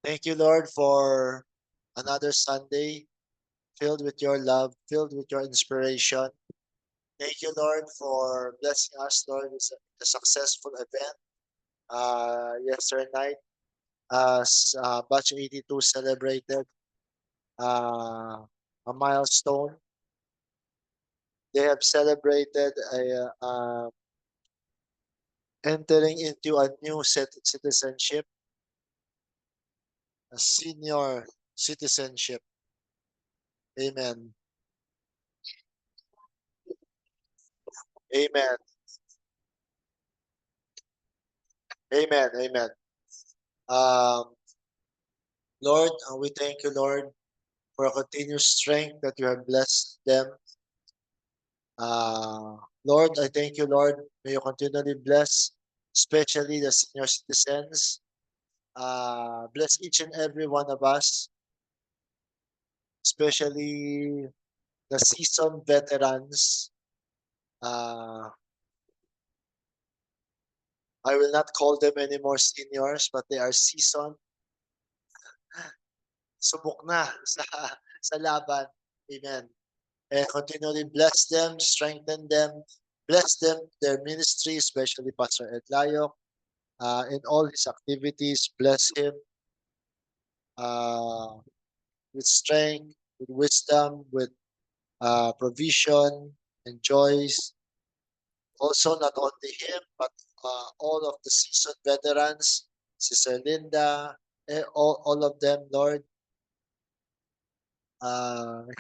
Thank you, Lord, for another Sunday filled with your love, filled with your inspiration. Thank you, Lord, for blessing us, Lord, with a successful event yesterday night as Batch 82 celebrated uh, a milestone. They have celebrated entering into a new citizenship, a senior citizenship. Amen. Amen. Amen. Amen. Um, Lord, we thank you, Lord, for a continuous strength that you have blessed them. Uh, Lord, I thank you, Lord. May you continually bless, especially the senior citizens. Bless each and every one of us, especially the seasoned veterans. Uh, I will not call them anymore seniors, but they are seasoned. Subok na sa laban. Amen. And continually bless them, strengthen them, bless them, their ministry, especially Pastor Ed Layok, in all his activities. Bless him uh, with strength, with wisdom, with provision and joys. Also, not only him, but all of the seasoned veterans, Sister Linda, all of them, Lord,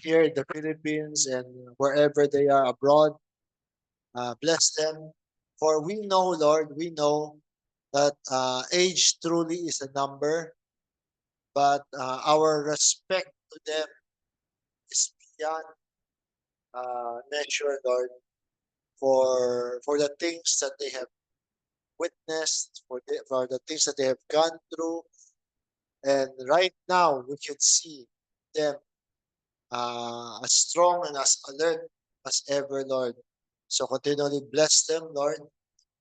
here in the Philippines and wherever they are abroad. Bless them. For we know, Lord, we know that age truly is a number, but our respect to them is beyond measure, Lord, for the things that they have witnessed, for the things that they have gone through. And right now, we can see them as strong and as alert as ever, Lord. So continually bless them, Lord.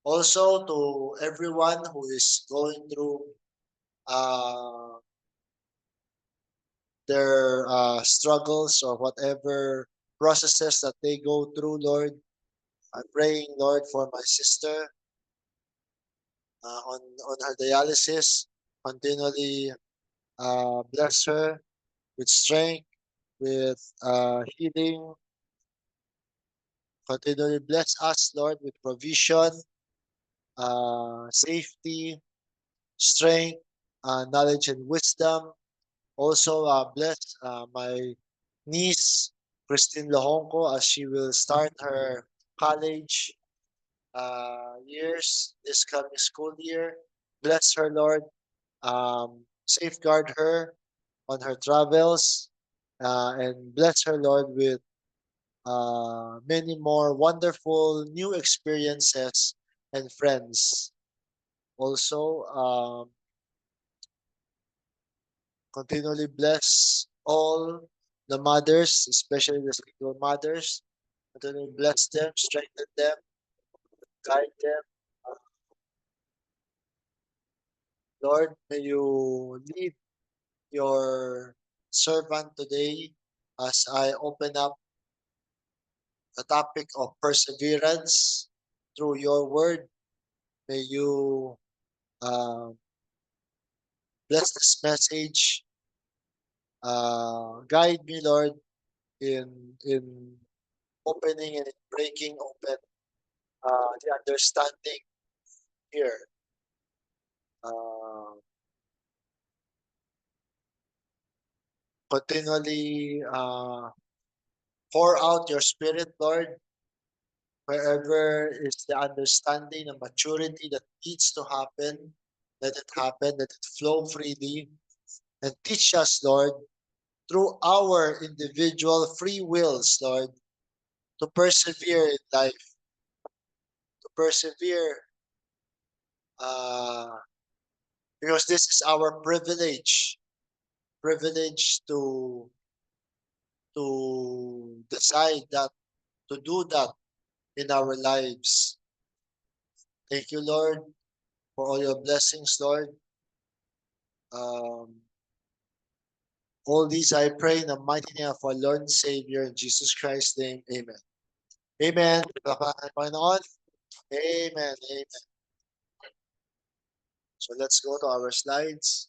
Also to everyone who is going through uh, their struggles or whatever processes that they go through, Lord. I'm praying, Lord, for my sister on her dialysis. Continually bless her with strength, with healing. Continually bless us, Lord, with provision, safety, strength, knowledge, and wisdom. Also, bless my niece, Christine Lohonco, as she will start her college years this coming school year. Bless her, Lord. Safeguard her on her travels, and bless her, Lord, with many more wonderful new experiences and friends. Also, continually bless all the mothers, especially the single mothers. Continually bless them, strengthen them, guide them. Uh, Lord, may you lead your servant today as I open up the topic of perseverance through your word. May you bless this message. Guide me, Lord, in opening and in breaking open the understanding here. Uh, Continually pour out your spirit, Lord, wherever is the understanding and maturity that needs to happen. Let it happen, let it flow freely, and teach us, Lord, through our individual free wills, Lord, to persevere in life, to persevere uh, because this is our privilege to decide that, to do that in our lives. Thank you, Lord, for all your blessings, Lord. Um, All these I pray in the mighty name of our Lord and Savior, in Jesus Christ's name. Amen. Amen. Panginoon. Amen. Amen. So let's go to our slides.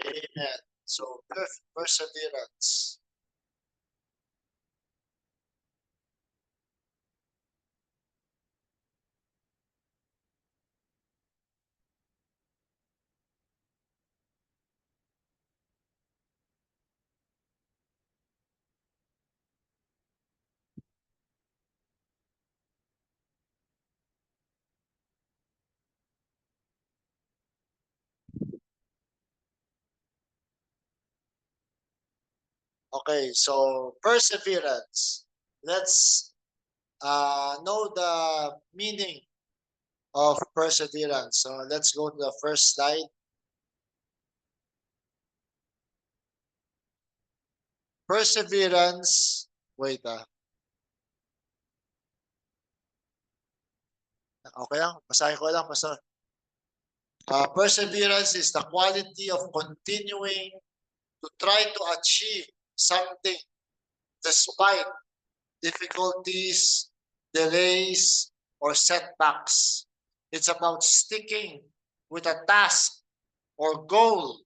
Amen. So perseverance. Okay, so perseverance. Let's know the meaning of perseverance. So let's go to the first slide. Perseverance. Wait, okay lang. Basahin ko lang. Perseverance is the quality of continuing to try to achieve something despite difficulties, delays, or setbacks. It's about sticking with a task or goal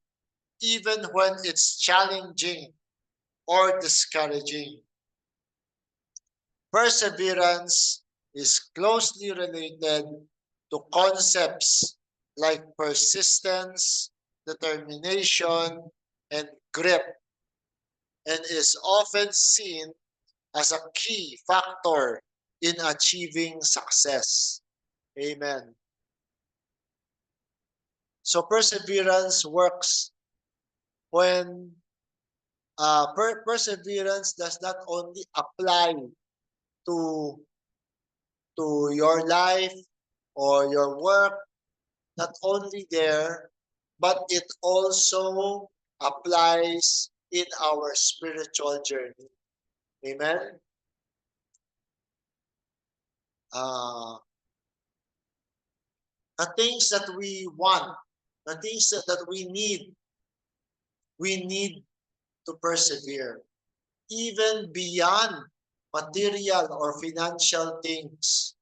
even when it's challenging or discouraging. Perseverance is closely related to concepts like persistence, determination, and grit, and is often seen as a key factor in achieving success. Amen. So perseverance works when perseverance does not only apply to your life or your work, not only there, but it also applies in our spiritual journey. Amen. Uh, the things that we want, the things that we need to persevere, even beyond material or financial things.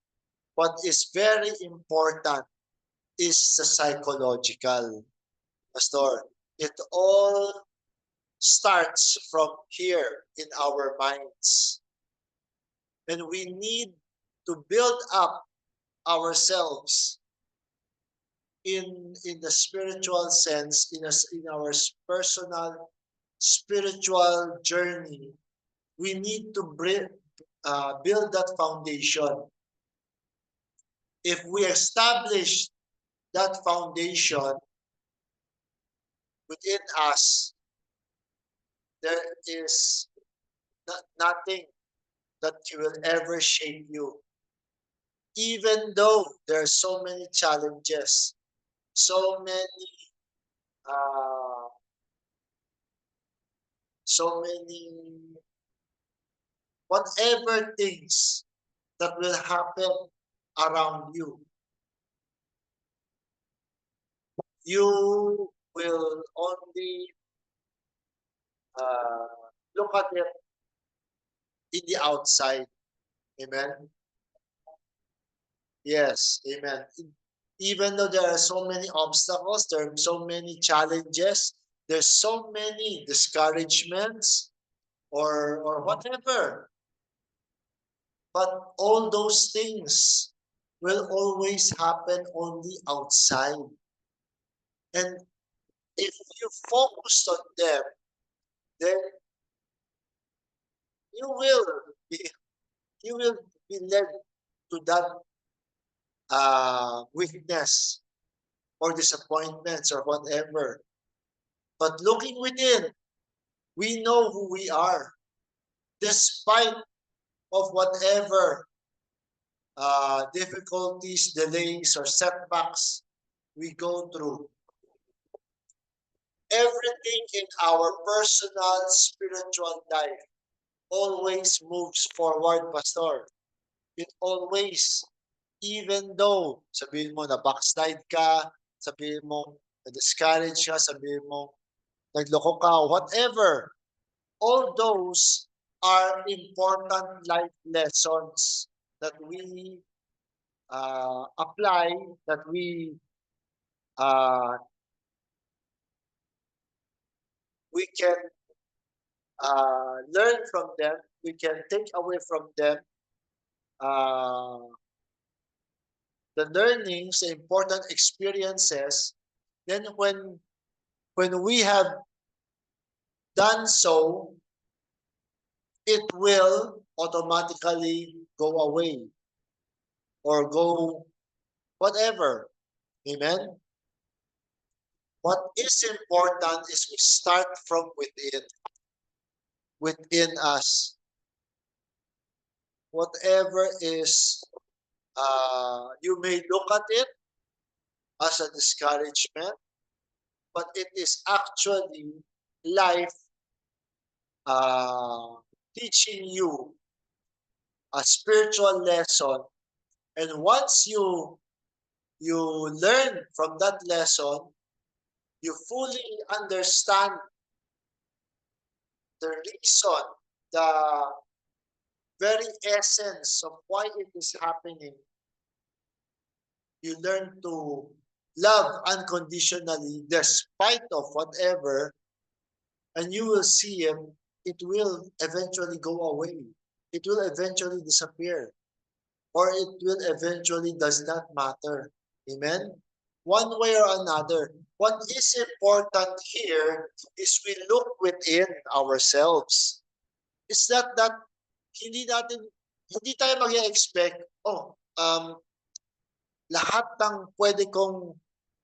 What is very important is the psychological, Pastor. It all starts from here in our minds. And we need to build up ourselves in the spiritual sense, in our personal spiritual journey. We need to build that foundation. If we establish that foundation within us, there is nothing that will ever shake you. Even though there are so many challenges, so many, uh, so many, whatever things that will happen around you, you will only uh, look at it in the outside. Amen. Yes, amen. Even though there are so many obstacles, there are so many challenges, there's so many discouragements or whatever. But all those things will always happen only outside. And if you focus on them, then you will be you will be led to that weakness or disappointments or whatever. But looking within, we know who we are, despite of whatever difficulties, delays, or setbacks we go through. Everything in our personal spiritual life always moves forward, Pastor. It always, even though sabihin mo na backslide ka, sabihin mo na-discourage ka, sabihin mo nagloko ka, whatever, all those are important life lessons that we apply, that uh, we can learn from them, we can take away from them uh, the learnings, the important experiences. Then when we have done so, it will automatically go away or go whatever. Amen. What is important is we start from within us. Whatever is, you may look at it as a discouragement, but it is actually life uh, teaching you a spiritual lesson. And once you learn from that lesson, you fully understand the reason, the very essence of why it is happening. You learn to love unconditionally despite of whatever, and you will see it will eventually go away. It will eventually disappear, or it will eventually does not matter. Amen? One way or another. What is important here is we look within ourselves. It's not that hindi natin, hindi tayo mag-expect, oh, lahat ng pwede kong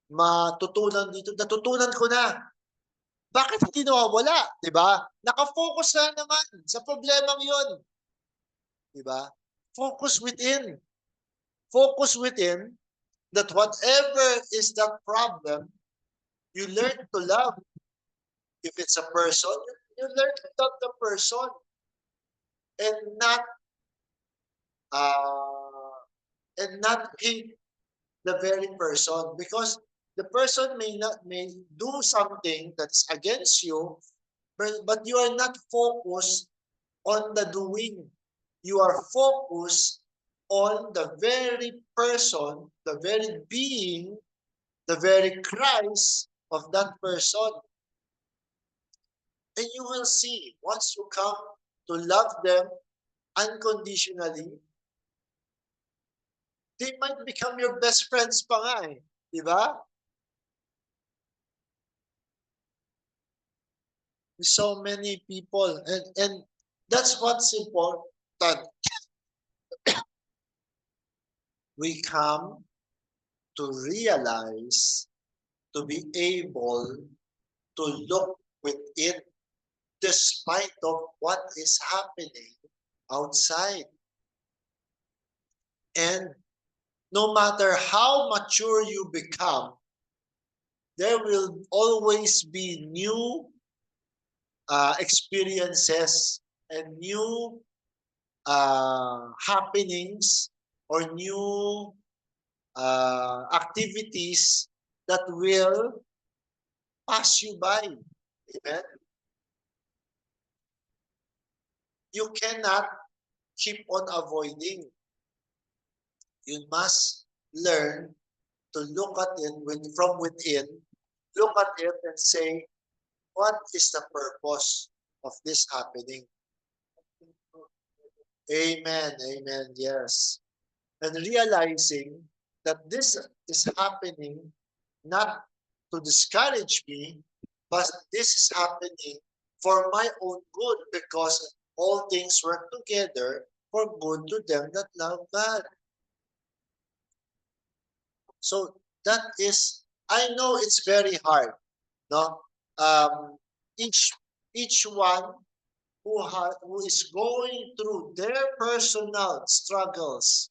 matutunan dito, natutunan ko na. Bakit hindi nawawala? Di ba? Nakafocus na naman sa problemang yon. Di ba? Focus within. Focus within that whatever is that problem, you learn to love. If it's a person, you learn to love the person and not uh, hate the very person, because the person may do something that's against you, but you are not focused on the doing. You are focused on the very person, the very being, the very Christ of that person. And you will see, once you come to love them unconditionally, they might become your best friends pa nga eh. Di ba? So many people, and that's what's important. We come to realize, to be able to look within despite of what is happening outside. And no matter how mature you become, there will always be new experiences and new happenings or new activities that will pass you by. Amen. You cannot keep on avoiding. You must learn to look at it from within, look at it and say, what is the purpose of this happening? Amen. Amen. Yes. and realizing that this is happening not to discourage me, but this is happening for my own good because all things work together for good to them that love God. So that is, I know it's very hard, no? Um, each each one who is going through their personal struggles,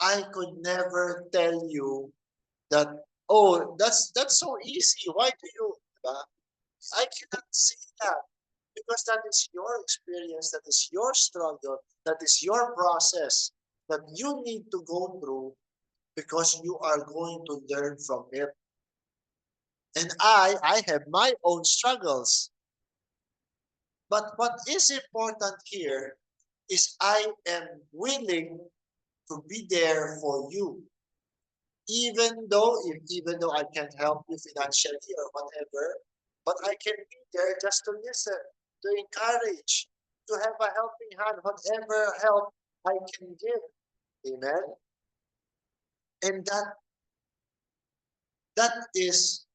I could never tell you that, oh, that's so easy. Why do you? Diba? I cannot say that because that is your experience, that is your struggle, that is your process that you need to go through because you are going to learn from it. And I have my own struggles. But what is important here is I am willing to be there for you. Even though I can't help you financially or whatever, but I can be there just to listen, to encourage, to have a helping hand, whatever help I can give. Amen. And that is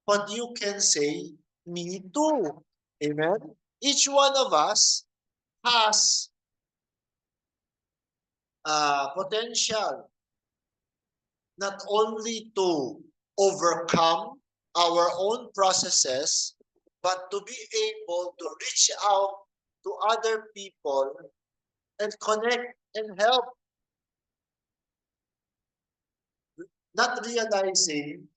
what you can say, me too. Amen. Each one of us has potential not only to overcome our own processes, but to be able to reach out to other people and connect and help, not realizing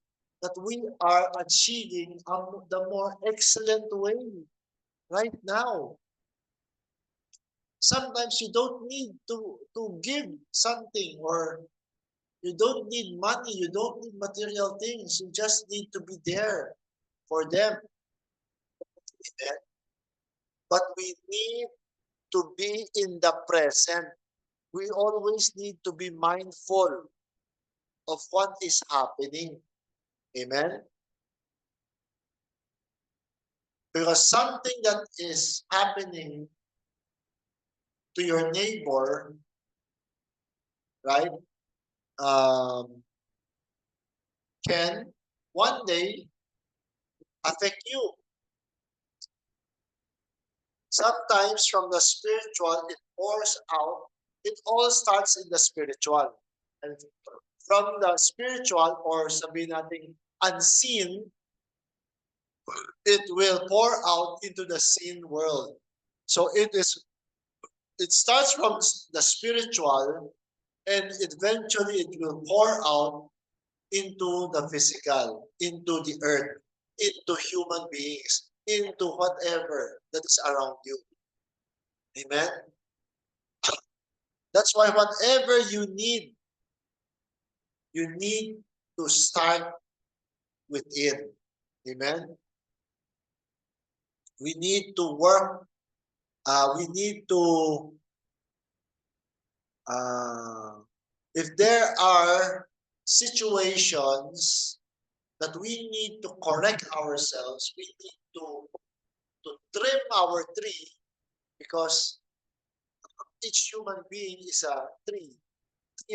that we are achieving the more excellent way right now. Sometimes you don't need to give something, or you don't need money, you don't need material things. You just need to be there for them. But we need to be in the present. We always need to be mindful of what is happening. Amen? Because something that is happening to your neighbor, right, um, can one day affect you. Sometimes from the spiritual, it pours out. It all starts in the spiritual. And from the spiritual, or sabihin natin unseen, it will pour out into the seen world. So it starts from the spiritual, and eventually it will pour out into the physical, into the earth, into human beings, into whatever that is around you. Amen. That's why whatever you need to start within. Amen. We need to work. We need to uh, if there are situations that we need to correct ourselves, we need to trim our tree because each human being is a tree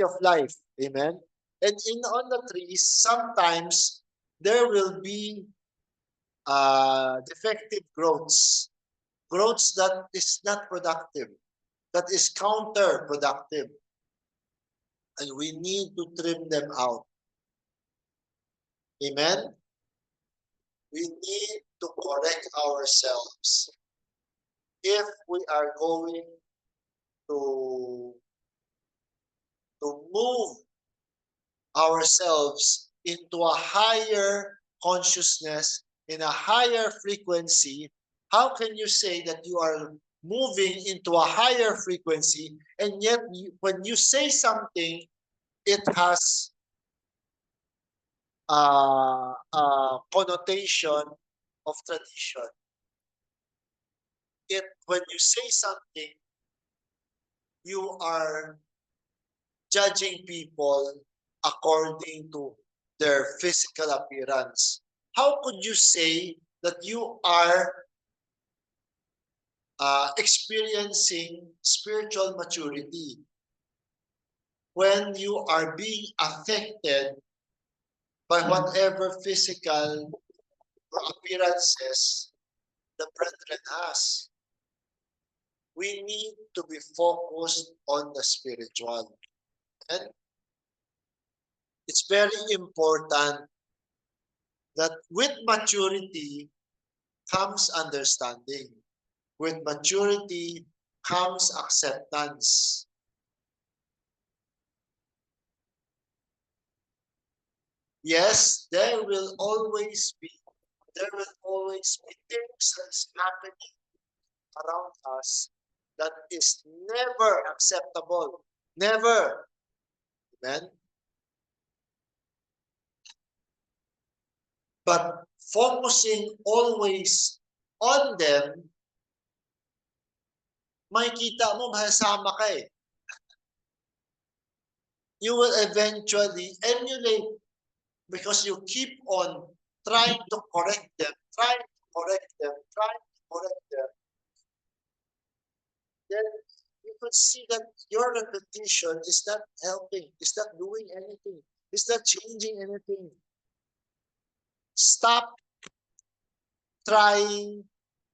of life. Amen. And in on the trees, sometimes there will be defective growths that is not productive, that is counterproductive, and we need to trim them out. Amen. We need to correct ourselves if we are going to move ourselves into a higher consciousness, in a higher frequency. How can you say that you are moving into a higher frequency, and yet when you say something, it has a connotation of tradition? It When you say something, you are judging people according to their physical appearance. How could you say that you are experiencing spiritual maturity when you are being affected by whatever physical or appearances the brethren has. We need to be focused on the spiritual. And it's very important that with maturity comes understanding. With maturity comes acceptance. Yes, there will always be things that's happening around us that is never acceptable. Never. Amen. But focusing always on them, makikita mo, mahasama ka eh. You will eventually emulate because you keep on trying to correct them, trying to correct them, trying to correct them. Then you could see that your repetition is not helping, is not doing anything, is not changing anything. Stop trying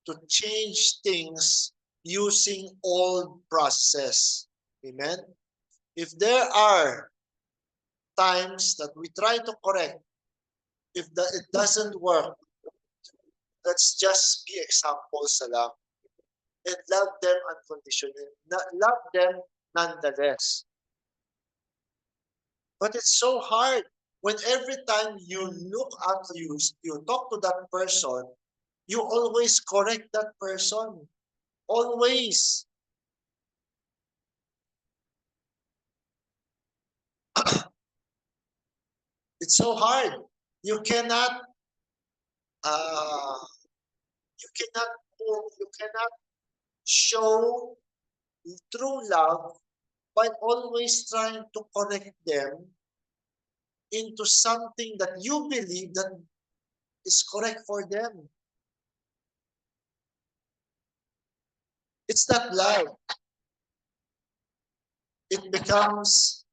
to change things using old process. Amen? If there are times that we try to correct, if it doesn't work, let's just be examples lang and love them unconditionally. Love them nonetheless. But it's so hard when every time you look at you talk to that person, you always correct that person. Always. It's so hard. You cannot uh you cannot show true love by always trying to correct them into something that you believe that is correct for them. It's not love. It becomes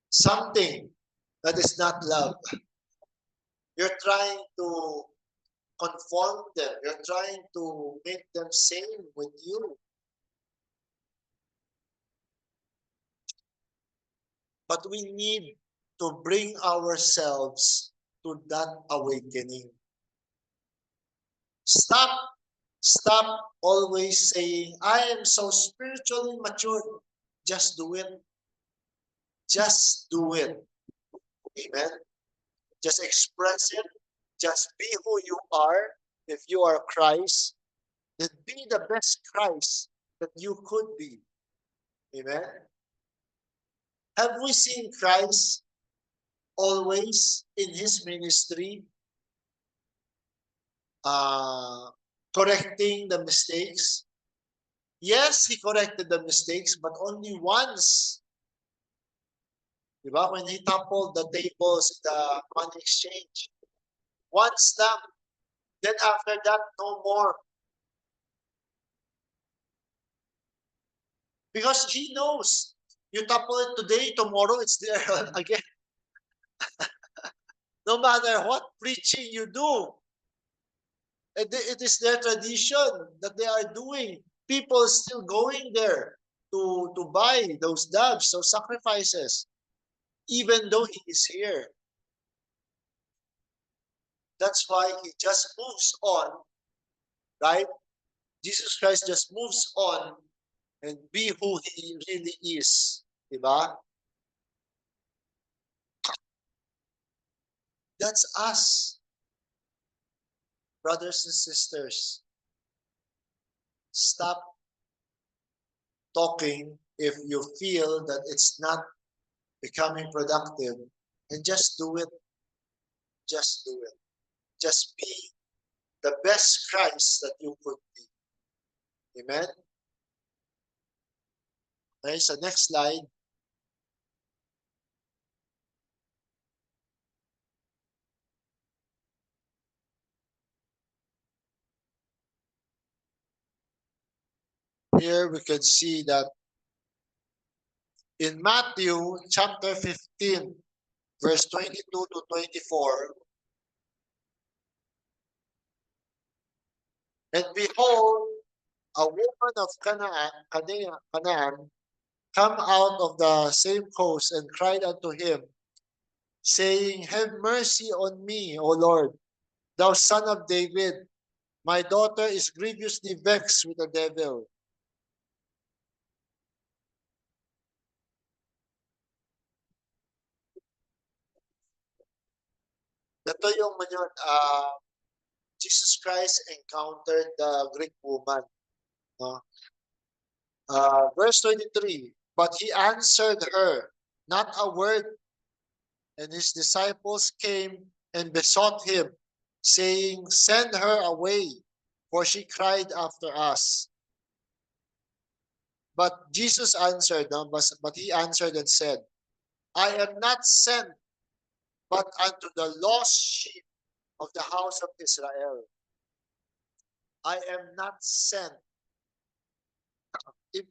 something that is not love. You're trying to conform them. You're trying to make them same with you. But we need to bring ourselves to that awakening. Stop, stop always saying, I am so spiritually mature. Just do it. Just do it. Amen. Just express it. Just be who you are. If you are Christ, then be the best Christ that you could be. Amen. Have we seen Christ always in his ministry uh, correcting the mistakes? Yes, he corrected the mistakes, but only once. Diba? When he toppled the tables in the money exchange. Once lang. Then after that, no more. Because he knows. You topple it today, tomorrow it's there again. No matter what preaching you do, it is their tradition that they are doing. People still going there to buy those doves, those sacrifices, even though he is here. That's why he just moves on, right? Jesus Christ just moves on and be who he really is. Diba? That's us, brothers and sisters. Stop talking if you feel that it's not becoming productive and just do it. Just do it. Just be the best Christ that you could be. Amen? Okay, so next slide. Here we can see that In Matthew chapter 15, verse 22 to 24, and behold, a woman of Canaan come out of the same coast and cried unto him, saying, Have mercy on me, O Lord, thou son of David. My daughter is grievously vexed with the devil. Ito yung Jesus Christ encountered the Greek woman. No? Verse 23, but he answered her, not a word. And his disciples came and besought him, saying, Send her away, for she cried after us. But Jesus answered, no, but he answered and said, I am not sent but unto the lost sheep of the house of Israel. I am not sent. It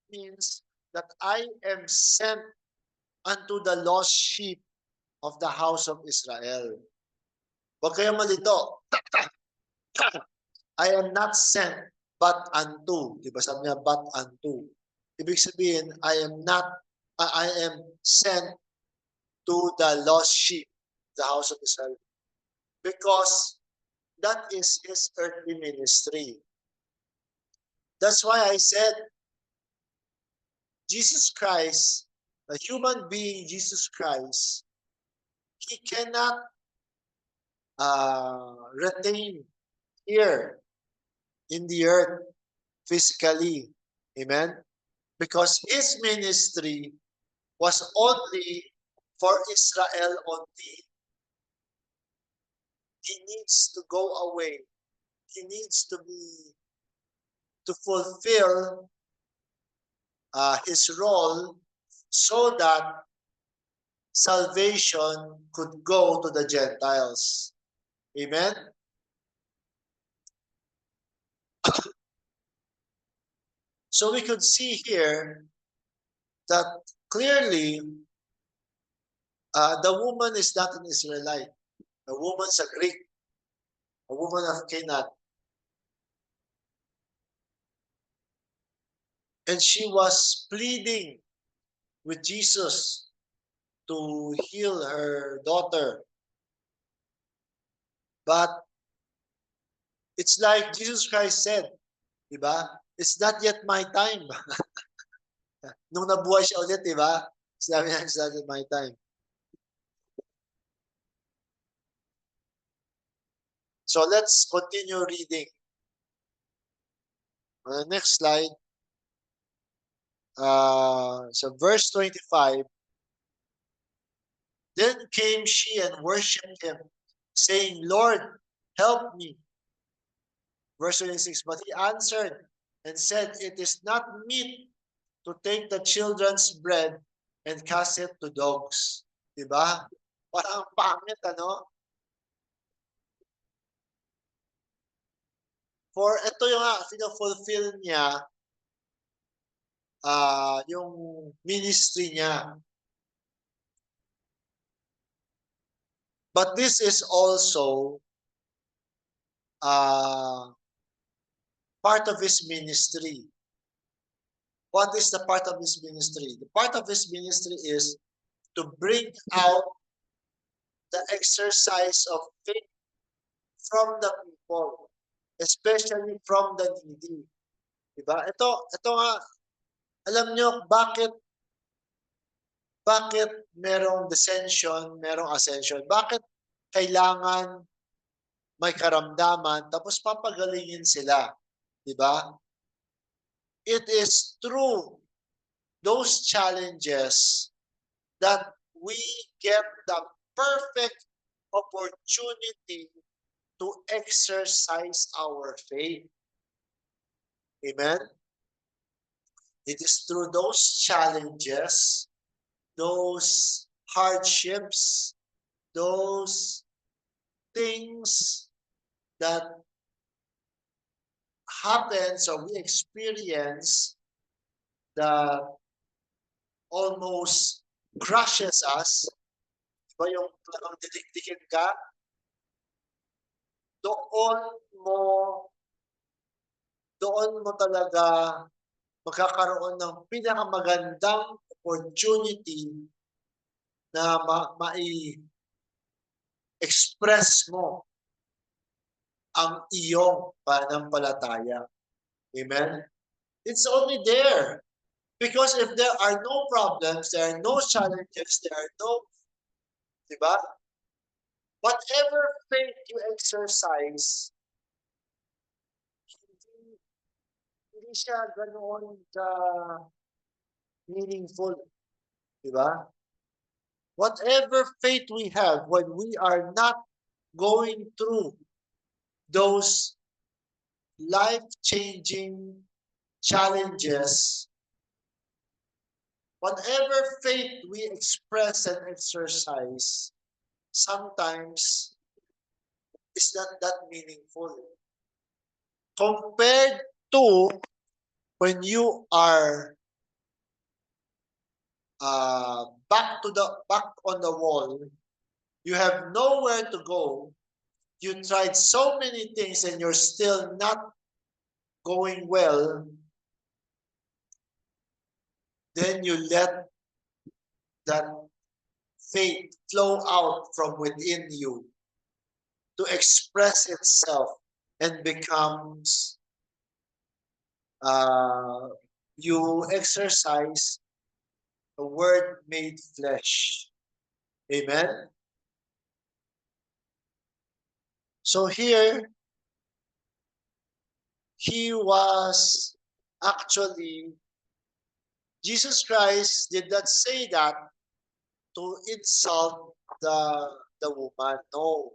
means that I am sent unto the lost sheep of the house of Israel. Huwag kayong malito. I am not sent but unto. Diba sabi niya, but unto. Ibig sabihin, I am sent to the lost sheep, the house of Israel. Because that is his earthly ministry. That's why I said, Jesus Christ, a human being, Jesus Christ, he cannot retain here in the earth physically. Amen? Because his ministry was only for Israel only. He needs to go away. He needs to fulfill his role so that salvation could go to the Gentiles. Amen? So we could see here that clearly the woman is not an Israelite. The woman's a Greek, a woman of Canaan. And she was pleading with Jesus to heal her daughter. But it's like Jesus Christ said, di ba? It's not yet my time. Nung nabuhay siya ulit, di ba? Sabi niya, it's not yet my time. So let's continue reading. On the next slide, so verse 25, then came she and worshipped him, saying, Lord, help me. Verse 26, but he answered and said, It is not meet to take the children's bread and cast it to dogs. Diba? Parang pangit, ano? For ito yung fulfill niya yung ministry niya. But this is also part of his ministry. What is the part of his ministry? The part of his ministry is to bring out the exercise of faith from the people, especially from the needy. Diba? Ito nga, alam nyo bakit merong descension, merong ascension? Bakit kailangan may karamdaman tapos papagalingin sila? Diba? It is through those challenges that we get the perfect opportunity to exercise our faith. Amen? It is through those challenges, those hardships, those things that happens or we experience that almost crushes us, diba yung talagang didikdikin ka, doon mo, doon mo talaga magkakaroon ng pinakamagandang opportunity na mai-express mo ang iyong pananampalataya. Amen? It's only there. Because if there are no problems, there are no challenges, there are no, di ba? Whatever faith you exercise, hindi, hindi siya ganoon ka meaningful. Di ba? Whatever faith we have when we are not going through those life-changing challenges, whatever faith we express and exercise, sometimes is not that meaningful. Compared to when you are back on the wall, you have nowhere to go. You tried so many things and you're still not going well. Then you let that faith flow out from within you to express itself and becomes you exercise the word made flesh. Amen? So here, he was actually, Jesus Christ did not say that to insult the woman. No.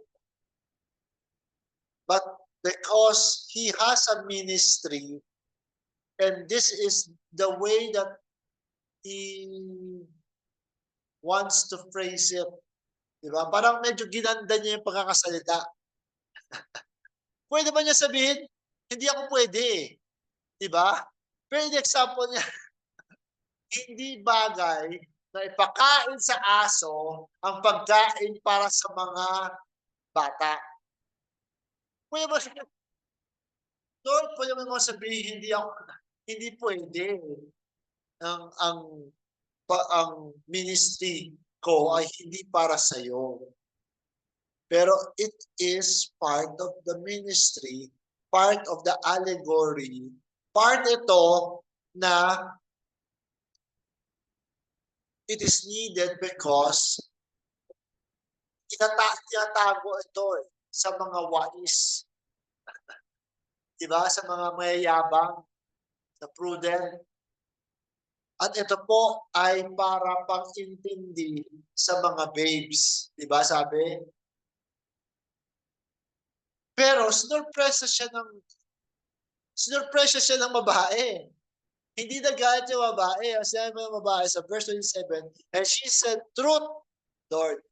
But because he has a ministry, and this is the way that he wants to phrase it. Diba? Parang medyo ginanda niya yung pagkakasalita. Pwede ba niya sabihin, hindi ako pwede eh. Diba? Pero the example niya, hindi bagay na ipakain sa aso ang pagkain para sa mga bata. Pwede ba siya, Lord, pwede mo sabihin, hindi pwede. Ang ministry ko ay hindi para sa iyo. Pero it is part of the ministry, part of the allegory, part ito na it is needed because tinatago ito sa mga wais. Diba? Sa mga mayayabang, sa prudent. At ito po ay para pang-intindi sa mga babes. Diba sabi? Pero sinurpresa siya ng babae. Hindi nagalit yung babae. Sabi ng babae sa verse 27, and she said, truth, Lord,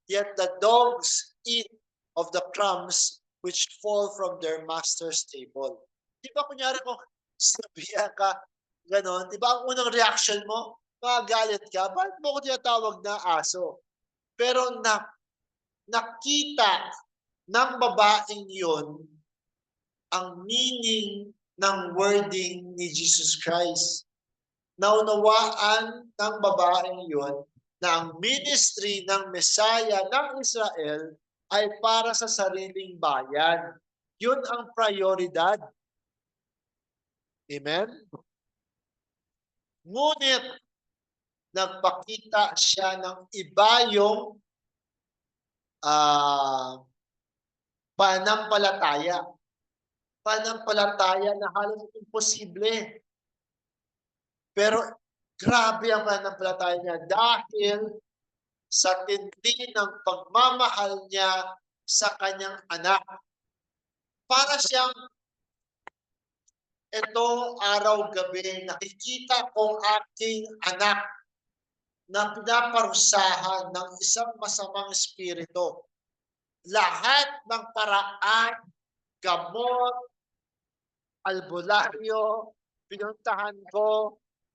yet the dogs eat of the crumbs which fall from their master's table. Di ba kunyari kung sabihan ka, ganon, di ba ang unang reaction mo, magalit ka, bakit mo ko tinatawag na aso? Pero nakita ng babaeng yun ang meaning ng wording ni Jesus Christ. Naunawaan ng babaeng yun na ang ministry ng Messiah ng Israel ay para sa sariling bayan. Yun ang prioridad. Amen? Ngunit, nagpakita siya ng iba yung pananampalataya. Pananampalataya na halos imposible. Pero grabe ang pananampalataya niya dahil sa tindi ng pagmamahal niya sa kanyang anak. Para siyang ito araw-gabi nakikita kong aking anak na pinaparusahan ng isang masamang espiritu. Lahat ng paraan, gamot, albularyo, pinuntahan ko,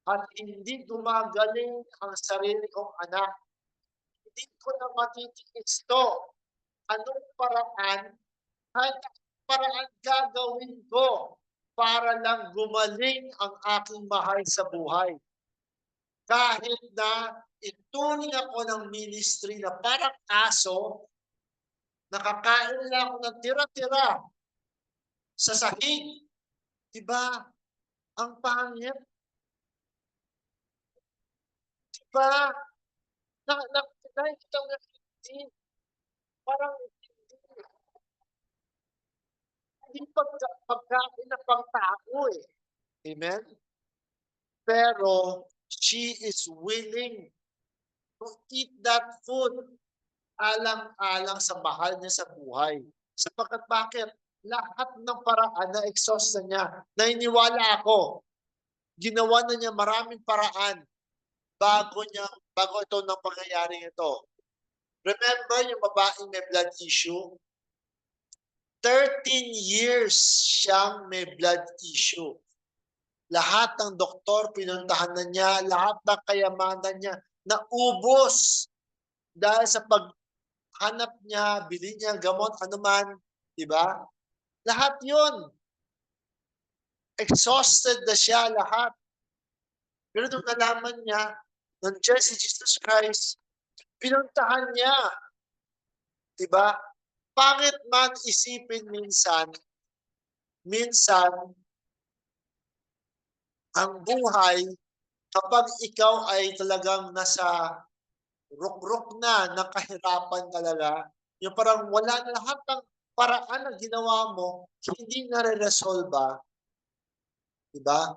at hindi gumagaling ang sarili kong anak. Hindi ko na matitiis to. Anong paraan? Anong paraan gagawin ko para lang gumaling ang aking mahal sa buhay? Kahit na ituring ako ng ministry na parang aso, nakakain lang ako ng tira-tira sa sahig. Diba? Ang pangit. Diba? Nakikita mo na hindi. Parang hindi pagkain na pang tao eh. Amen? Pero she is willing to eat that food alang-alang sa mahal niya sa buhay. Sapagkat bakit? Lahat ng paraan na exhaust na niya, naniniwala ako, ginawa na niya maraming paraan bago ito ng pangyayaring ito. Remember yung babaeng may blood issue? 13 years siyang may blood issue. Lahat ng doktor pinuntahan na niya, lahat ng kayamanan niya naubos dahil sa paghanap niya, bili niya gamot, anuman, di ba? Lahat 'yun. Exhausted na siya lahat. Pero nung nalaman niya, nandiyan si Jesus Christ, pinuntahan niya. Di ba? Pangit man isipin minsan ang buhay kapag ikaw ay talagang nasa ruk-ruk na ng kahirapan talaga, yung parang wala na lahat ng paraan na ginawa mo, hindi nare-resolba, di ba?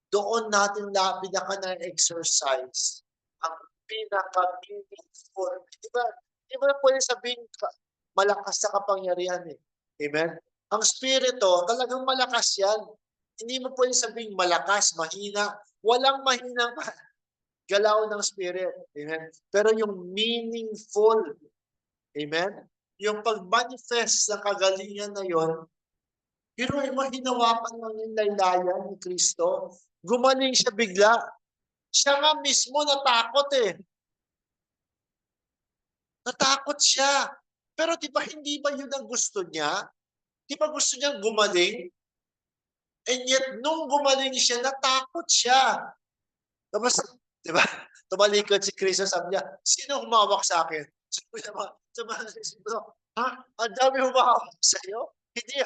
Doon natin pinaka na-exercise ang pinaka-meaningful. Di ba? Di ba pwede sabihin malakas sa kapangyarihan eh. Amen? Ang spirito, talagang malakas yan. Hindi mo pwede sabihin malakas, mahina. Walang mahinang galaw ng spirit. Amen? Pero yung meaningful, amen? Yung pag-manifest ng kagalingan na yon, pero mo, hinawakan lang yung laylayan ni Kristo. Gumaling siya bigla. Siya nga mismo natakot eh. Natakot siya. Pero di ba hindi ba yun ang gusto niya? Di ba gusto niya gumaling? And yet, nung gumaling siya, natakot siya. Tapos, di ba, tumalikod si Kristo, sabi niya, sino humawak sa akin? Sabi niya, ha? Ang dami humawak sa'yo? Hindi.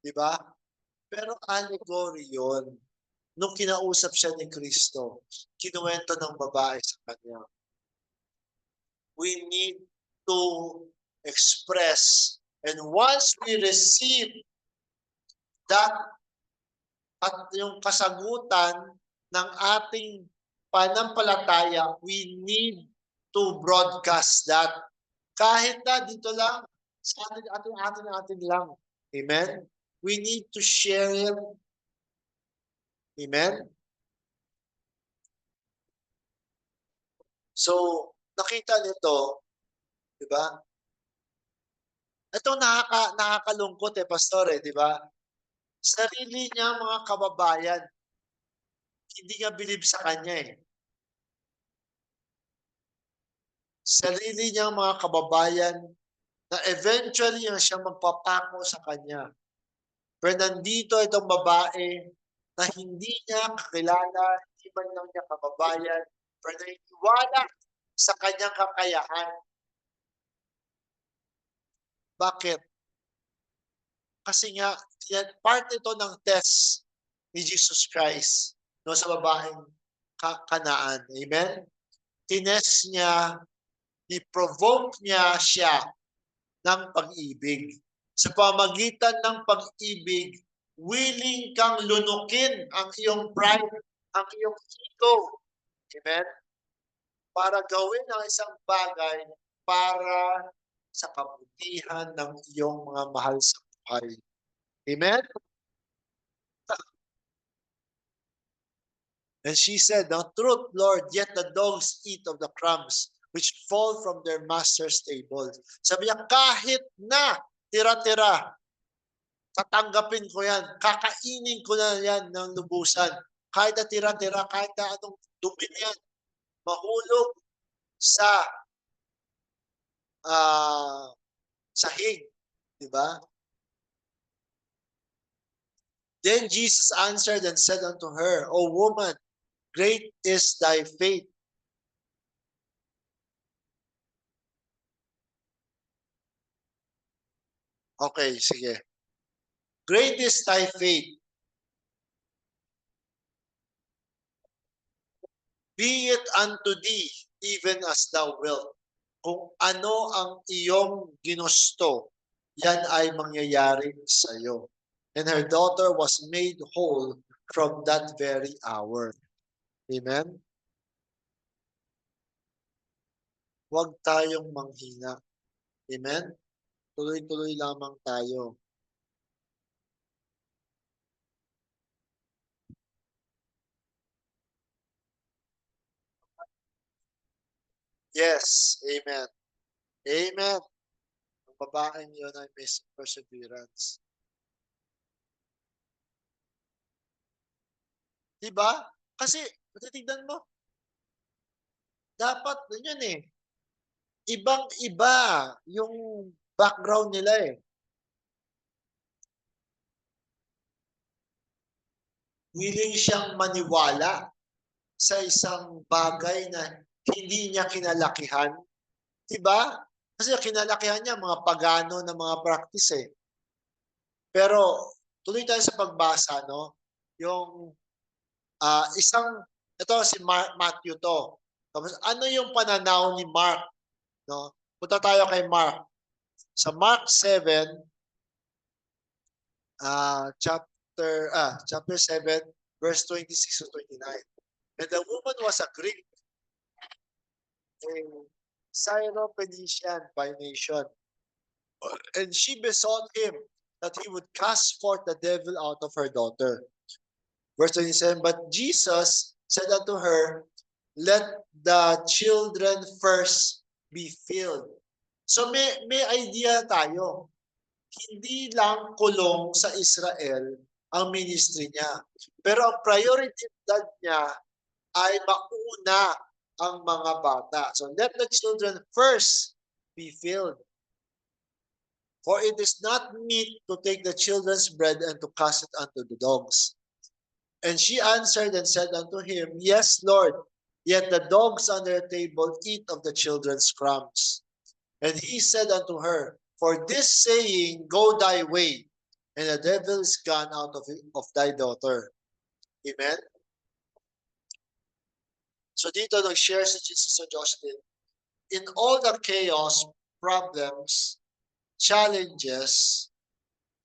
Di ba? Pero allegory yun. Nung kinausap siya ni Kristo, kinuwento ng babae sa kanya. We need to express. And once we receive that at yung kasagutan ng ating panampalataya, we need to broadcast that. Kahit na dito lang, sa atin lang. Amen? We need to share it. Amen? So, nakita nito, di ba? Ito nakakalungkot pastor di ba? Sarili niya mga kababayan, hindi nga bilib sa kanya Sarili niya mga kababayan na eventually siya magpapako sa kanya. Pero nandito itong babae na hindi niya kakilala, hindi man lang niya kababayan, pero naiiwala sa kanyang kakayahan. Bakit? Kasi nga, part ito ng test ni Jesus Christ no, sa babaeng Kanaan. Amen? Tinest niya, i-provoke niya siya ng pag-ibig. Sa pamagitan ng pag-ibig, willing kang lunukin ang iyong pride, ang iyong ego. Amen? Para gawin ang isang bagay para sa kabutihan ng iyong mga mahal sa buhay. Amen? And she said, "The truth, Lord, yet the dogs eat of the crumbs which fall from their master's table." Sabi niya, kahit na tira-tira, tatanggapin ko yan, kakainin ko na yan ng lubusan. kahit na tira-tira, kahit na anong dumi yan, mahulog sa sahig, di ba? Then Jesus answered and said unto her, O woman, great is thy faith. Okay, sige. Great is thy faith. Be it unto thee, even as thou wilt. Kung ano ang iyong ginusto, yan ay mangyayari sa iyo. And her daughter was made whole from that very hour. Amen? Huwag tayong manghina. Amen? Tuloy-tuloy lamang tayo. Yes. Amen. Amen. Ang babaeng yun ay may perseverance. Diba? Kasi, matitignan mo, dapat, yun eh, ibang-iba yung background nila eh. Willing siyang maniwala sa isang bagay na hindi niya kinalakihan. Diba? Kasi kinalakihan niya mga pagano na mga practice eh. Pero tuloy tayo sa pagbasa, no? Yung isang, ito si Matthew to. Tapos ano yung pananaw ni Mark? No? Punta tayo kay Mark. Sa Mark 7, chapter 7, verse 26 to 29. And the woman was a Greek, a Syrophoenician by nation. And she besought him that he would cast forth the devil out of her daughter. Verse 27, but Jesus said unto her, let the children first be filled. So may idea tayo. Hindi lang kulong sa Israel ang ministry niya. Pero ang priority niya ay mauna ang mga bata. So let the children first be filled. For it is not meet to take the children's bread and to cast it unto the dogs. And she answered and said unto him, Yes, Lord, yet the dogs under the table eat of the children's crumbs. And he said unto her, For this saying, go thy way, and the devil is gone out of thy daughter. Amen? So dito nag-share si Jesus sa Jocelyn, in all the chaos, problems, challenges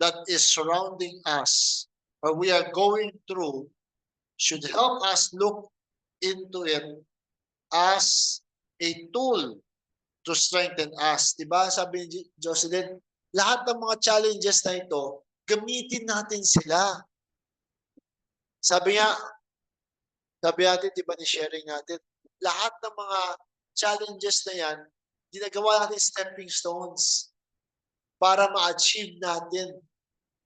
that is surrounding us, or we are going through, should help us look into it as a tool to strengthen us. Diba? Sabi ni Jocelyn, lahat ng mga challenges na ito, gamitin natin sila. Sabi natin, diba ni sharing natin, lahat ng mga challenges na yan, ginagawa natin stepping stones para ma-achieve natin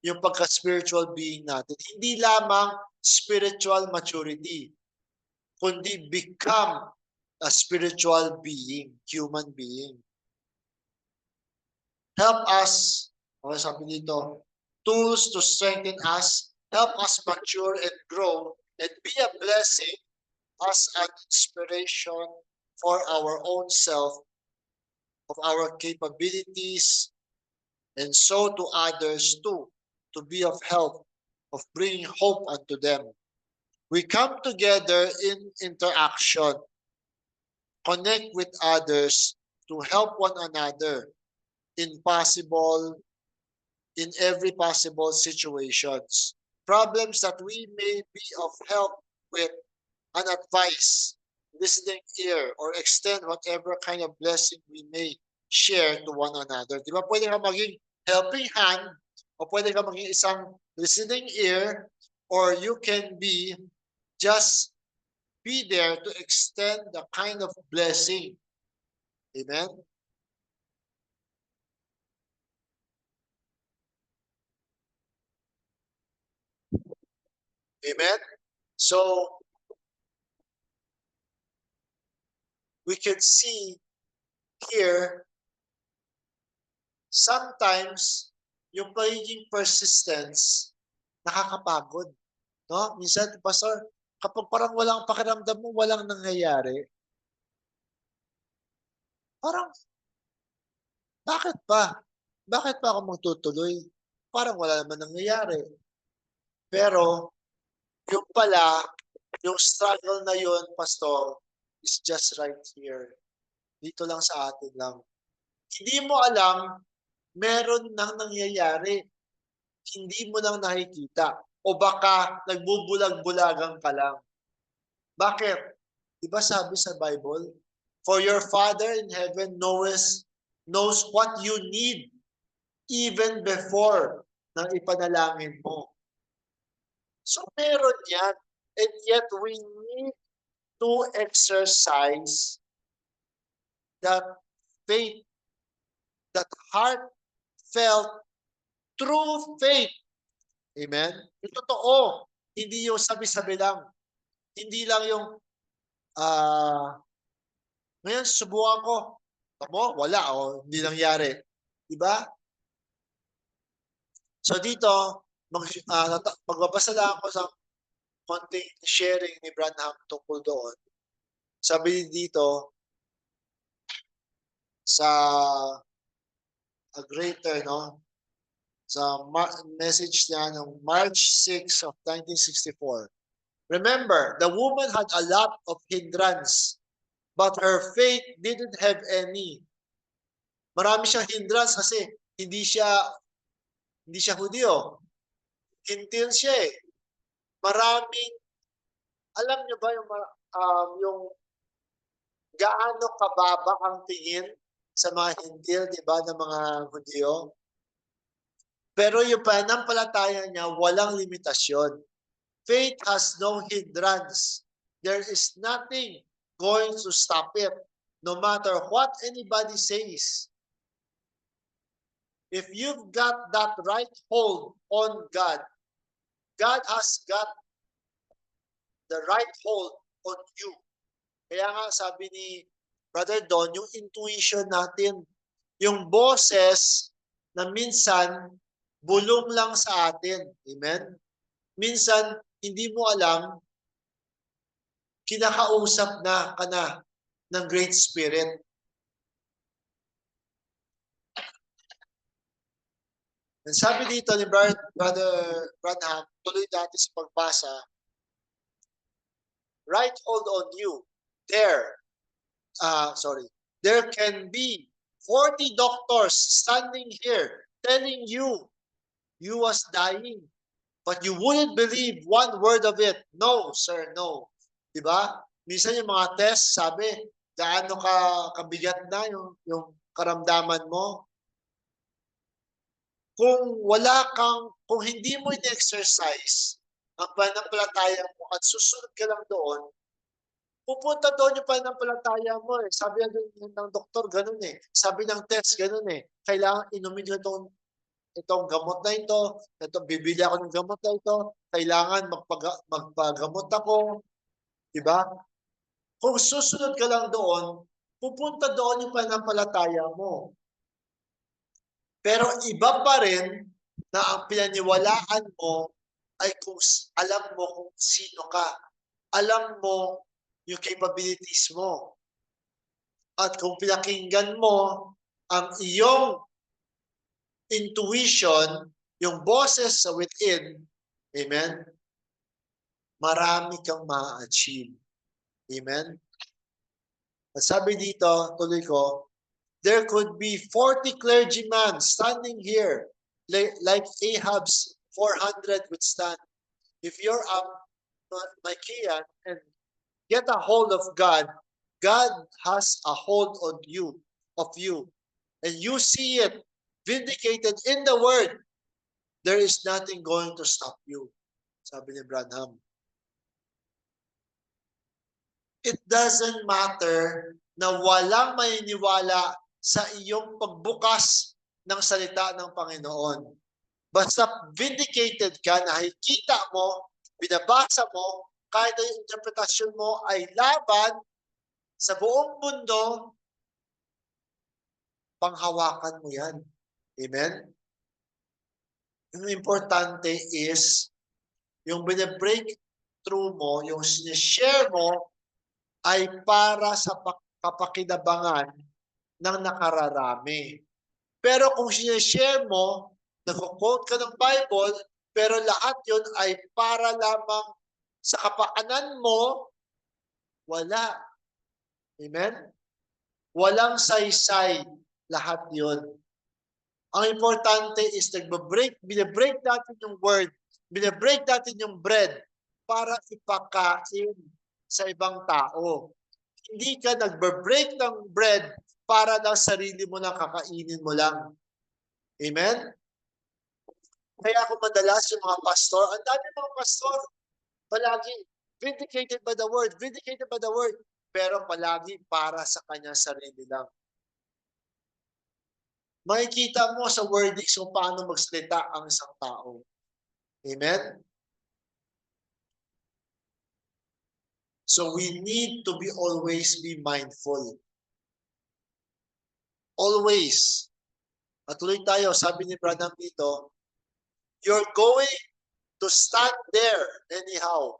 yung pagka-spiritual being natin. Hindi lamang spiritual maturity, kundi become a spiritual being, human being. Help us, sabi dito, tools to strengthen us, help us mature and grow, and be a blessing as an inspiration for our own self, of our capabilities, and so to others too, to be of help, of bringing hope unto them. We come together in interaction, connect with others to help one another in every possible situations. Problems that we may be of help with, an advice, listening ear, or extend whatever kind of blessing we may share to one another. Di ba pwede ka maging helping hand, o pwede ka maging isang listening ear, or you can be just be there to extend the kind of blessing. Amen? Amen? So, we can see here, sometimes, yung pagiging persistence, nakakapagod. No? Minsan, Pastor, kapag parang walang pakiramdam mo, walang nangyayari, parang, bakit pa? Bakit pa ako magtutuloy? Parang wala naman nangyayari. Pero, yung pala, yung struggle na yun, Pastor, is just right here. Dito lang sa atin lang. Hindi mo alam, meron nang nangyayari. Hindi mo lang nakikita. O baka nagbubulag-bulagan ka lang. Bakit? Di ba sabi sa Bible? For your Father in heaven knows what you need even before na ipanalangin mo. So meron yan. And yet we need to exercise that faith, that heartfelt, true faith. Amen? Yung totoo. Hindi yung sabi-sabi lang. Hindi lang yung, ngayon subukan ko. Tamo, wala o, hindi nangyari. Diba? So dito, magbabasa lang ako sa konting sharing ni Branham tungkol doon. Sabi dito, sa a greater, no? Sa message niya ng March 6 of 1964. Remember, the woman had a lot of hindrance, but her faith didn't have any. Marami siyang hindrance kasi hindi siya Hudyo. Hintil siya eh. Maraming, alam niyo ba yung gaano kababa ang tingin sa mga hintil, di ba, ng mga Hudyo? Pero yung pananampalataya niya, walang limitasyon. Faith has no hindrance. There is nothing going to stop it, no matter what anybody says. If you've got that right hold on God, God has got the right hold on you. Kaya nga sabi ni Brother Don, yung intuition natin, yung boses na minsan bulong lang sa atin. Amen? Minsan, hindi mo alam, kinakausap na ka na ng Great Spirit. And sabi dito ni Brother Branham, tuloy dati sa pagbasa, right hold on you. There can be 40 doctors standing here telling you was dying, but you wouldn't believe one word of it. No, sir, no. Diba? Minsan yung mga test, sabi, gaano kabigat na yung karamdaman mo. Kung hindi mo in-exercise ang pananampalataya mo at susunod ka lang doon, pupunta doon yung pananampalataya mo eh. Sabi ng doktor, ganun eh. Sabi ng test, ganun eh. Kailangan inumin ko itong gamot na ito, bibili ako ng gamot na ito, kailangan magpagamot ako. Diba? Kung susunod ka lang doon, pupunta doon yung pananampalataya mo. Pero iba pa rin na ang pinaniwalaan mo ay kung alam mo kung sino ka. Alam mo yung capabilities mo. At kung pinakinggan mo ang iyong intuition, yung boses sa within, amen, marami kang ma-achieve. Amen? At sabi dito, tuloy ko, there could be 40 clergymen standing here like Ahab's 400 would stand. If you're a Micaean and get a hold of God, God has a hold on you, and you see it vindicated in the Word. There is nothing going to stop you. Sabi ni Branham. It doesn't matter na walang maniniwala sa iyong pagbukas ng salita ng Panginoon. Basta vindicated ka, nakikita mo, binabasa mo, kahit na yung interpretasyon mo ay laban sa buong mundo, panghawakan mo yan. Amen? Yung importante is, yung binibreak through mo, yung sinishare mo, ay para sa kapakinabangan ng nakararami. Pero kung sinishare mo, nag-quote ka ng Bible, pero lahat yun ay para lamang sa kapakanan mo, wala. Amen? Walang saysay lahat yun. Ang importante is binibreak natin yung word, binibreak natin yung bread para ipakain sa ibang tao. Hindi ka nagbe-break ng bread para lang sarili mo lang kakainin mo lang. Amen? Kaya ako madalas yung mga pastor, ang dami mga pastor, palagi vindicated by the word, vindicated by the word, pero palagi para sa kanya sarili lang. Makikita mo sa wordings kung paano magsalita ang isang tao. Amen? So we need to always be mindful. Always. Matuloy tayo, sabi ni Branham dito, you're going to stand there anyhow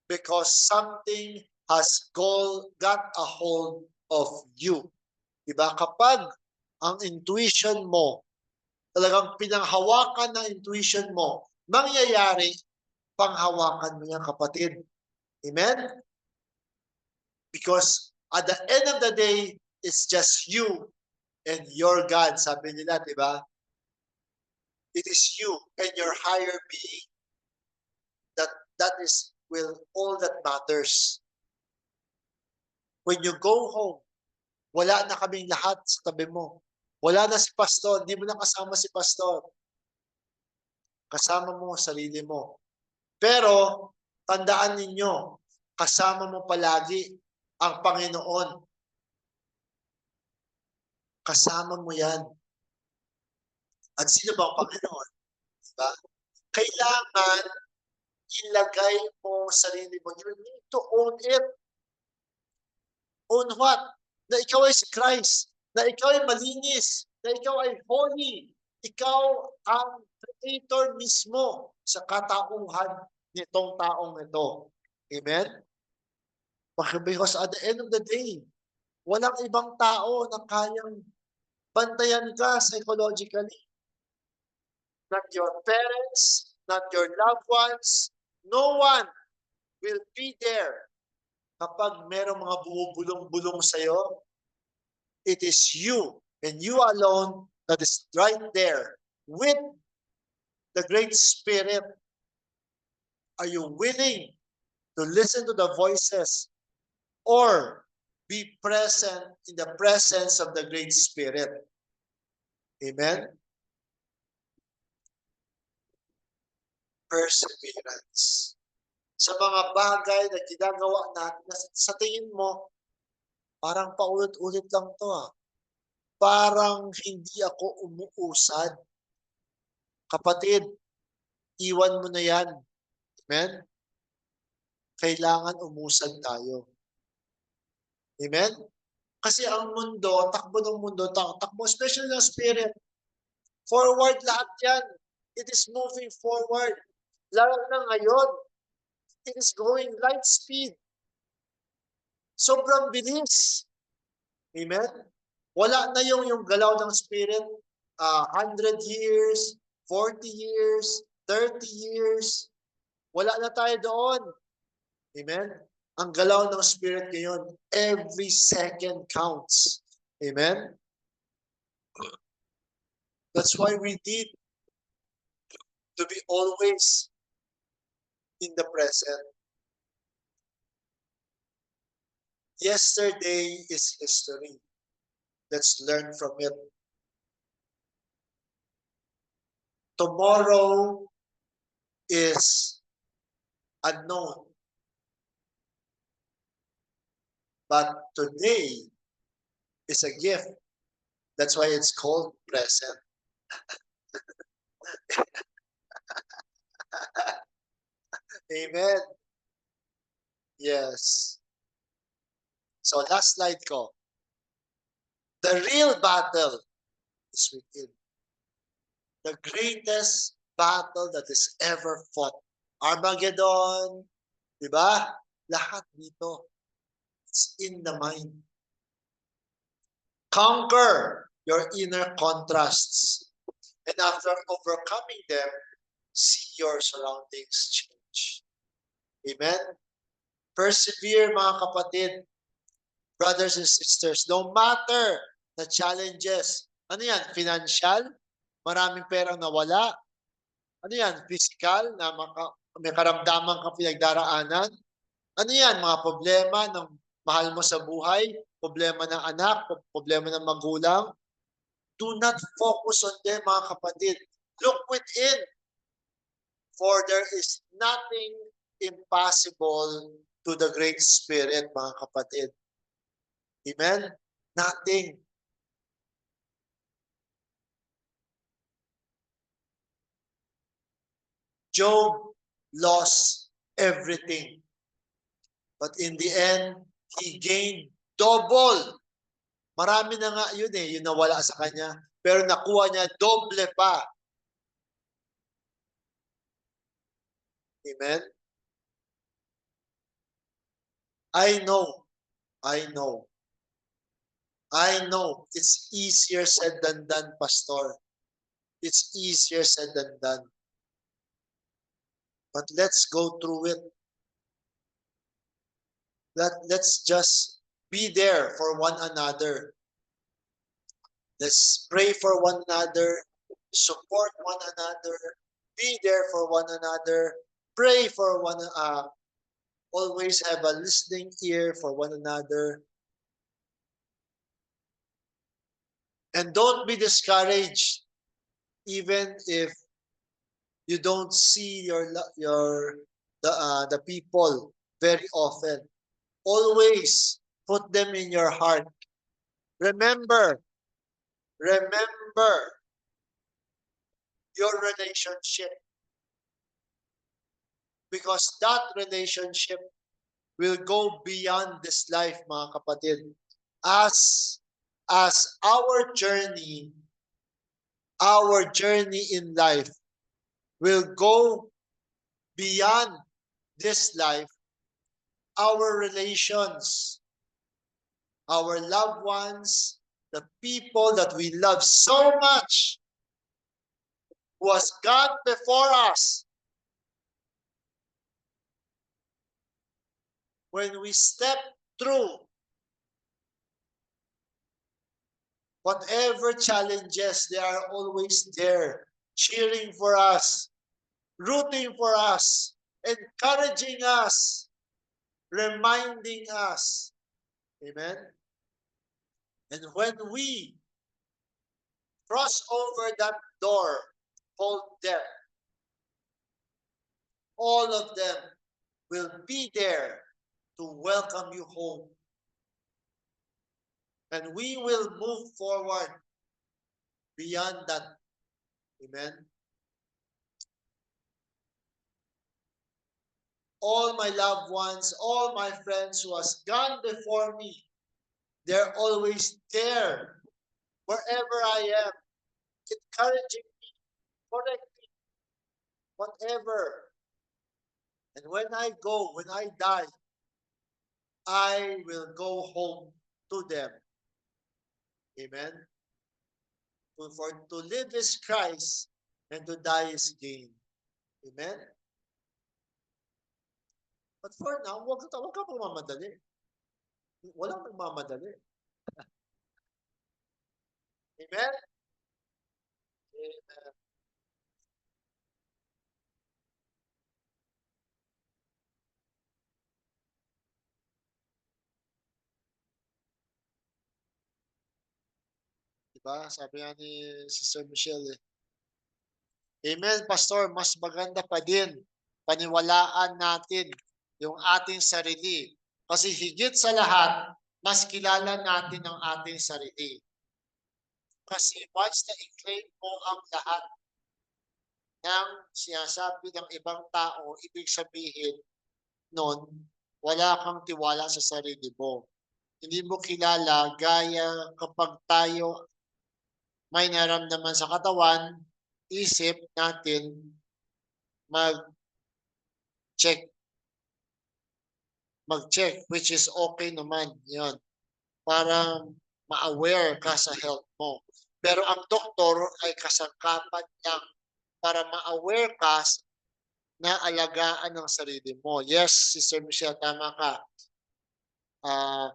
because something has got a hold of you. Diba? Kapag ang intuition mo, talagang pinanghawakan ng intuition mo, mangyayari, panghawakan mo yan, kapatid. Amen? Because at the end of the day, it's just you and your God. Sabi nila, di ba? It is you and your higher being that is all that matters. When you go home, wala na kaming lahat sa tabi mo. Wala na si pastor, hindi mo na kasama si pastor. Kasama mo sarili mo. Pero, tandaan ninyo, kasama mo palagi ang Panginoon. Kasama mo yan. At sino ba ang Panginoon? Diba? Kailangan ilagay mo sarili mo. You need to own it. Own what? Na ikaw ay si Christ. Na ikaw ay malinis. Na ikaw ay holy. Ikaw ang creator mismo sa katauhan nitong taong ito. Amen? Because at the end of the day, walang ibang tao na kayang bantayan ka psychologically. Not your parents, not your loved ones, no one will be there kapag merong mga bumubulong-bulong sa'yo. It is you and you alone that is right there with the Great Spirit. Are you willing to listen to the voices or be present in the presence of the Great Spirit? Amen? Perseverance. Sa mga bagay na ginagawa natin na sa tingin mo, parang paulit-ulit lang to Parang hindi ako umuusad. Kapatid, iwan mo na yan. Amen? Kailangan umusad tayo. Amen? Kasi ang mundo, takbo ng mundo, takbo, especially ng spirit, forward lahat yan. It is moving forward. Lalo na ngayon, it is going light speed. Sobrang bilis. Amen? Wala na yung galaw ng spirit, 100 years, 40 years, 30 years. Wala na tayo doon. Amen? Ang galaw ng spirit ngayon, every second counts. Amen? That's why we need to be always in the present. Yesterday is history. Let's learn from it. Tomorrow is unknown. But today is a gift. That's why it's called present. Amen. Yes. So last slide ko. The real battle is within. The greatest battle that is ever fought. Armageddon, di ba? Lahat dito. It's in the mind. Conquer your inner contrasts. And after overcoming them, see your surroundings change. Amen? Persevere, mga kapatid, brothers and sisters, no matter the challenges. Ano yan? Financial? Maraming perang nawala? Ano yan? Physical? Na may karamdaman kang pinagdaraanan? Ano yan? Mga problema ng mahal mo sa buhay? Problema ng anak? Problema ng magulang? Do not focus on them, mga kapatid. Look within. For there is nothing impossible to the Great Spirit, mga kapatid. Amen? Nothing. Job lost everything. But in the end, he gained double. Marami na nga yun yung nawala sa kanya. Pero nakuha niya doble pa. Amen? I know. It's easier said than done, Pastor. It's easier said than done. But let's go through it. Let's just be there for one another. Let's pray for one another, support one another, be there for one another, pray for one always have a listening ear for one another. And don't be discouraged even if you don't see the people very often. Always put them in your heart. Remember your relationship, because that relationship will go beyond this life, mga kapatid. As our journey in life will go beyond this life, our relations, our loved ones, the people that we love so much, who has gone before us, when we step through whatever challenges, they are always there, cheering for us, rooting for us, encouraging us, reminding us. Amen? And when we cross over that door called death, all of them will be there to welcome you home. And we will move forward beyond that. Amen? All my loved ones, all my friends who has gone before me, they're always there, wherever I am, encouraging me, correcting me, whatever. And when I die, I will go home to them. Amen? To live is Christ, and to die is gain. Amen? But for now, wag ka magmamadali. Walang nagmamadali. Amen? Amen. Diba? Sabi nga ni Sister Michelle Amen, Pastor. Mas maganda pa din paniwalaan natin yung ating sarili. Kasi higit sa lahat, mas kilala natin ang ating sarili. Kasi once na i-claim mo ang lahat ng sinasabi ng ibang tao, ibig sabihin nun, wala kang tiwala sa sarili mo. Hindi mo kilala gaya kapag tayo may naramdaman sa katawan, isip natin mag-check mag-check, which is okay naman 'yon, para ma-aware ka sa health mo. Pero ang doktor ay kasangkapan lang para ma-aware ka na alagaan ang sarili mo. Yes, Sister Michelle, tama ka.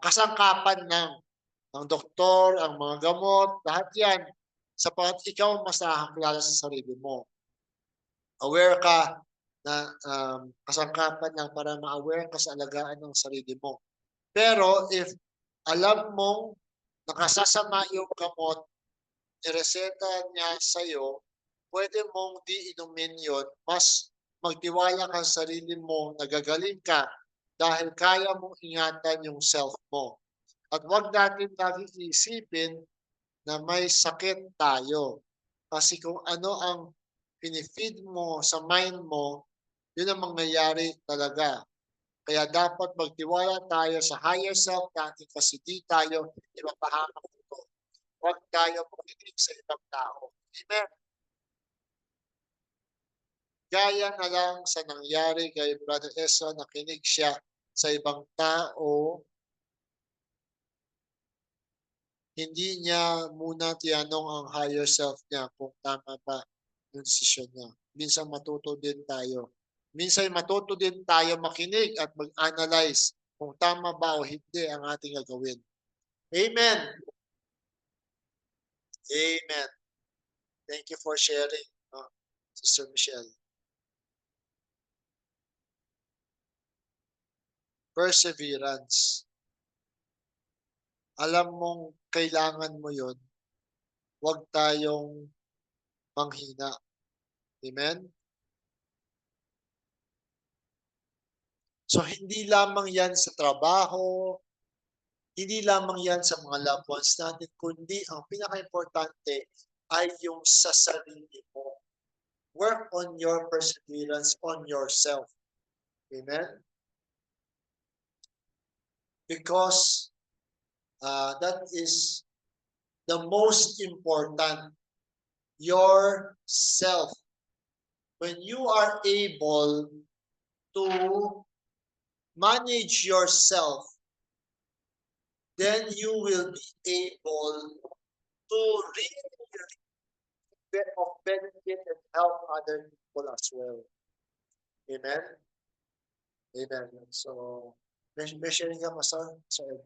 Kasangkapan ng doktor, ang mga gamot, lahat 'yan, sapagkat ikaw ang mas nakakakilala sa sarili mo. Aware ka na, kasangkapan lang para ma-aware ka sa alagaan ng sarili mo. Pero if alam mong nakasasama yung gamot nireseta niya sa'yo, pwede mong di inumin yun, mas magtiwala ka sa sarili mo na gagaling ka dahil kaya mong ingatan yung self mo. At wag natin laging iisipin na may sakit tayo. Kasi kung ano ang pinifeed mo sa mind mo, yun ang mangyayari talaga. Kaya dapat magtiwala tayo sa higher self natin kasi di tayo ipapahamak ito. Huwag tayo makinig sa ibang tao. Amen. Gaya na lang sa nangyari kay Brother Ezra, nakinig siya sa ibang tao, hindi niya muna tinanong ang higher self niya kung tama ba yung desisyon niya. Minsan matuto din tayo. Minsan matuto din tayo makinig at mag-analyze kung tama ba o hindi ang ating gagawin. Amen. Amen. Thank you for sharing, Sister Michelle. Perseverance. Alam mong kailangan mo yon, huwag tayong manghina. Amen? So, hindi lamang yan sa trabaho, hindi lamang yan sa mga loved ones natin, kundi ang pinaka-importante ay yung sa sarili mo. Work on your perseverance on yourself. Amen? Because that is the most important. Yourself. When you are able to manage yourself, then you will be able to really of benefit and help other people as well. Amen? Amen. So, may sharing ka, Pastor? Sorry.